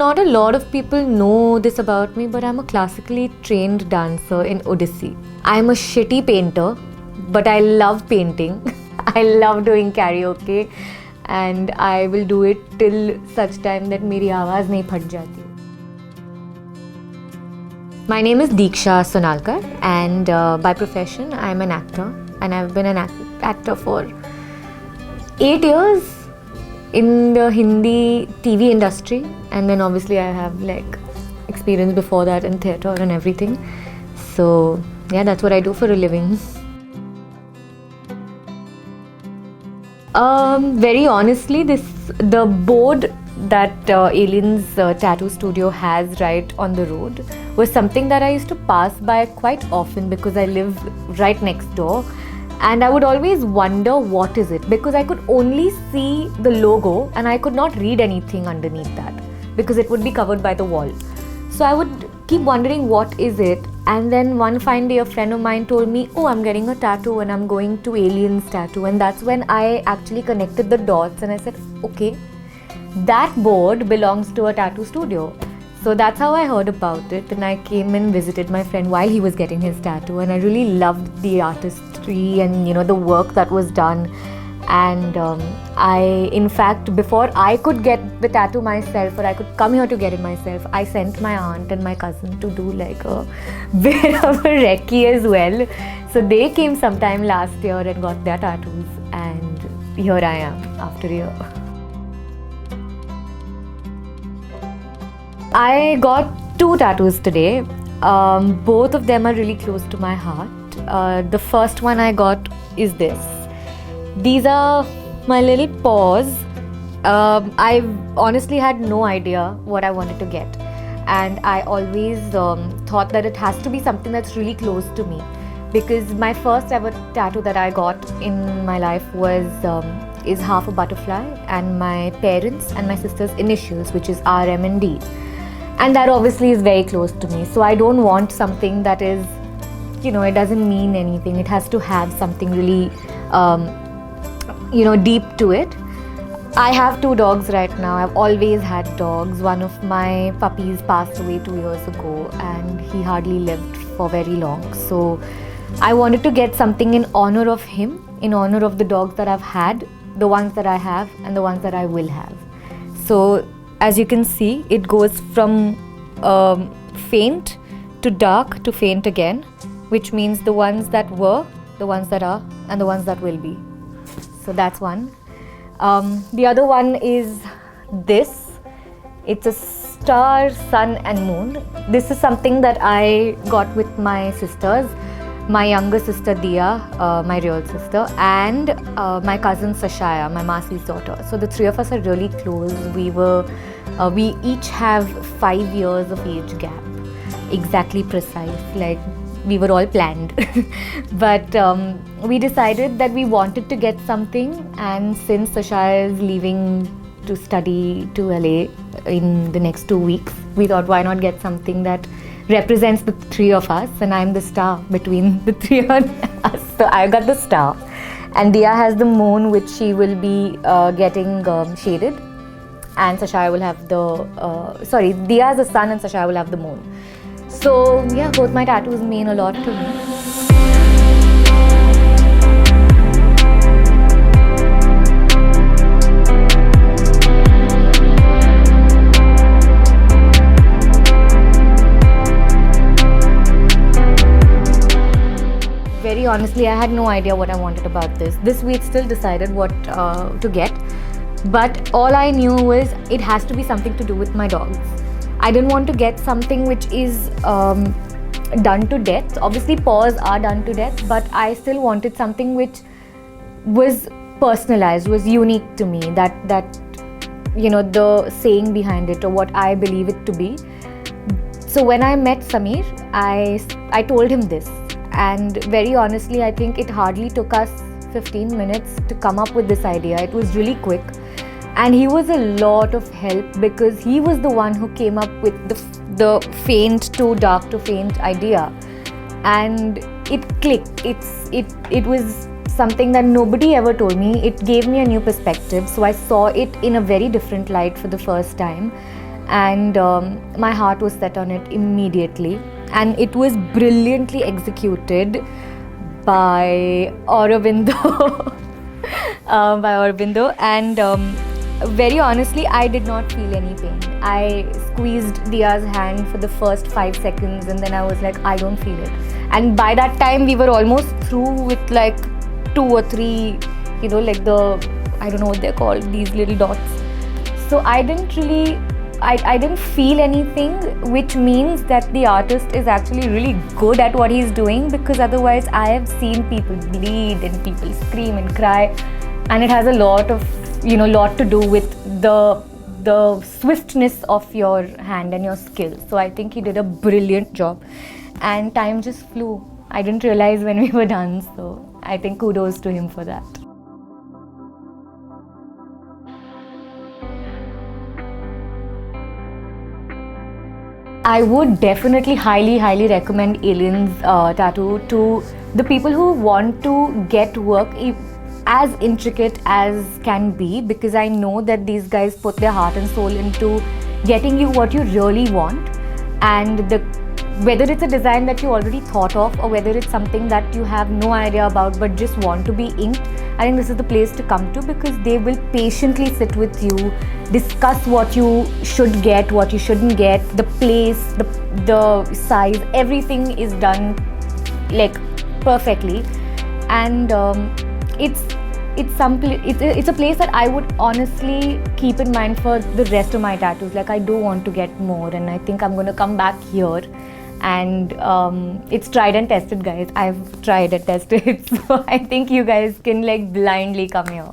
Not a lot of people know this about me, but I'm a classically trained dancer in Odissi. I'm a shitty painter, but I love painting. I love doing karaoke, and I will do it till such time that मेरी आवाज़ नहीं फट जाती. My name is Deeksha Sonalkar, and by profession I'm an actor, and I've been an actor for 8 years in the Hindi TV industry, and then obviously I have like experience before that in theatre and everything. So yeah, that's what I do for a living. Very honestly, the board that Alien's tattoo studio has right on the road was something that I used to pass by quite often because I live right next door. And I would always wonder what is it, because I could only see the logo and I could not read anything underneath that because it would be covered by the wall. So I would keep wondering what is it, and then one fine day a friend of mine told me, oh, I'm getting a tattoo and I'm going to Alien's tattoo, and that's when I actually connected the dots and I said, okay, that board belongs to a tattoo studio. So that's how I heard about it, and I came and visited my friend while he was getting his tattoo, and I really loved the artistry and the work that was done. And I, in fact, before I could get the tattoo myself, or I could come here to get it myself, I sent my aunt and my cousin to do like a bit of a recce as well. So they came sometime last year and got their tattoos, and here I am after a year. I got 2 tattoos today. Both of them are really close to my heart. The first one I got is this. These are my little paws. I honestly had no idea what I wanted to get, and I always thought that it has to be something that's really close to me, because my first ever tattoo that I got in my life is half a butterfly and my parents and my sister's initials, which is RM and D. And that obviously is very close to me. So I don't want something that is, it doesn't mean anything. It has to have something really, deep to it. I have 2 dogs right now. I've always had dogs. One of my puppies passed away 2 years ago, and he hardly lived for very long. So I wanted to get something in honor of him, in honor of the dogs that I've had, the ones that I have, and the ones that I will have. So as you can see, it goes from faint to dark to faint again, which means the ones that were, the ones that are, and the ones that will be. So that's one. The other one is this. It's a star, sun and moon. This is something that I got with my sisters. My younger sister Dia, my real sister, and my cousin Sashaya, my Masi's daughter. So the 3 of us are really close. We each have 5 years of age gap, exactly precise, like we were all planned. But we decided that we wanted to get something, and since Sashaya is leaving to study to LA in the next 2 weeks, we thought why not get something that represents the 3 of us, and I'm the star between the 3 of us. So I got the star, and Dia has the moon, which she will be getting shaded, and Sashaya will have the Dia has the sun and Sashaya will have the moon. So yeah, both my tattoos mean a lot to me. Very honestly, I had no idea what I wanted about this. This week still decided what to get, but all I knew was it has to be something to do with my dogs. I didn't want to get something which is done to death. Obviously paws are done to death, but I still wanted something which was personalized, was unique to me, that the saying behind it, or what I believe it to be. So when I met Samir, I told him this. And very honestly, I think it hardly took us 15 minutes to come up with this idea. It was really quick. And he was a lot of help, because he was the one who came up with the faint to dark to faint idea. And it clicked. It was something that nobody ever told me. It gave me a new perspective. So I saw it in a very different light for the first time. and my heart was set on it immediately, and it was brilliantly executed by Aurobindo. By Aurobindo, and very honestly, I did not feel any pain. I squeezed Dia's hand for the first 5 seconds, and then I was like, I don't feel it. And by that time, we were almost through with like 2 or 3, like I don't know what they're called, these little dots. So I didn't really, I didn't feel anything, which means that the artist is actually really good at what he's doing, because otherwise I have seen people bleed and people scream and cry, and it has a lot to do with the swiftness of your hand and your skill. So I think he did a brilliant job, and time just flew. I didn't realize when we were done, so I think kudos to him for that. I would definitely highly recommend Alien's tattoo to the people who want to get work as intricate as can be, because I know that these guys put their heart and soul into getting you what you really want, and whether it's a design that you already thought of or whether it's something that you have no idea about but just want to be inked, I think this is the place to come to, because they will patiently sit with you, discuss what you should get, what you shouldn't get, the place, the size, everything is done like perfectly. And it's a place that I would honestly keep in mind for the rest of my tattoos. Like, I do want to get more, and I think I'm going to come back here. And it's tried and tested, guys. I've tried and tested it, so I think you guys can like blindly come here.